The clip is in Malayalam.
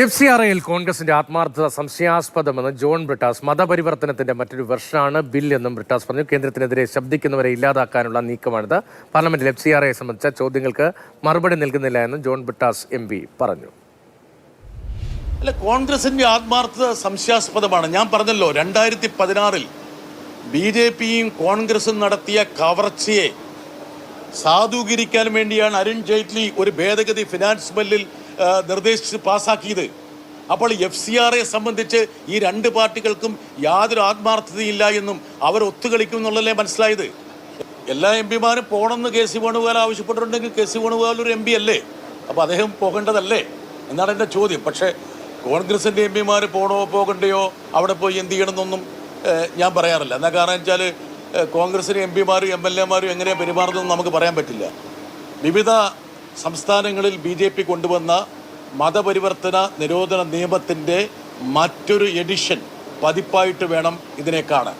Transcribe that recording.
FCRAയിൽ കോൺഗ്രസിന്റെ ആത്മാർത്ഥത സംശയാസ്പദമെന്ന് ജോൺ ബ്രിട്ടാസ്. മതപരിവർത്തനത്തിന്റെ മറ്റൊരു വെർഷനാണ് ബിൽ എന്നും ബ്രിട്ടാസ് പറഞ്ഞു. കേന്ദ്രത്തിനെതിരെ ശബ്ദിക്കുന്നവരെ ഇല്ലാതാക്കാനുള്ള നീക്കമാണിത്. പാർലമെന്റിൽ FCRA സംബന്ധിച്ച ചോദ്യങ്ങൾക്ക് മറുപടി നൽകുന്നില്ല എന്നും ജോൺ ബ്രിട്ടാസ് MP പറഞ്ഞു. അല്ല, കോൺഗ്രസിന്റെ ആത്മാർത്ഥത സംശയാസ്പദമാണ്. ഞാൻ പറഞ്ഞല്ലോ, 2016 BJPയും കോൺഗ്രസും നടത്തിയ കവർച്ചയെ സാധൂകരിക്കാൻ വേണ്ടിയാണ് അരുൺ ജെയ്റ്റ്ലി ഒരു ഭേദഗതി ഫിനാൻസ് ബില്ലിൽ നിർദ്ദേശിച്ച് പാസ്സാക്കിയത്. അപ്പോൾ FCRA സംബന്ധിച്ച് ഈ രണ്ട് പാർട്ടികൾക്കും യാതൊരു ആത്മാർത്ഥതയില്ല എന്നും അവർ ഒത്തുകളിക്കും എന്നുള്ളതല്ലേ മനസ്സിലായത്. എല്ലാ MP മാരും പോകണമെന്ന് KC വേണുഗോപാൽ ആവശ്യപ്പെട്ടിട്ടുണ്ടെങ്കിൽ KC വേണുഗോപാൽ ഒരു MP അല്ലേ, അപ്പോൾ അദ്ദേഹം പോകേണ്ടതല്ലേ എന്നാണ് എൻ്റെ ചോദ്യം. പക്ഷേ കോൺഗ്രസിൻ്റെ MP മാർ പോകണോ പോകണ്ടയോ, അവിടെ പോയി എന്ത് ചെയ്യണമെന്നൊന്നും ഞാൻ പറയാറില്ല. എന്താ കാരണം വെച്ചാൽ കോൺഗ്രസിന് MP മാരും MLA മാരും എങ്ങനെയാണ് പെരുമാറുന്നതെന്ന് നമുക്ക് പറയാൻ പറ്റില്ല. വിവിധ സംസ്ഥാനങ്ങളിൽ BJP കൊണ്ടുവന്ന മതപരിവർത്തന നിരോധന നിയമത്തിൻ്റെ മറ്റൊരു എഡിഷൻ പതിപ്പായിട്ട് വേണം ഇതിനെ കാണാൻ.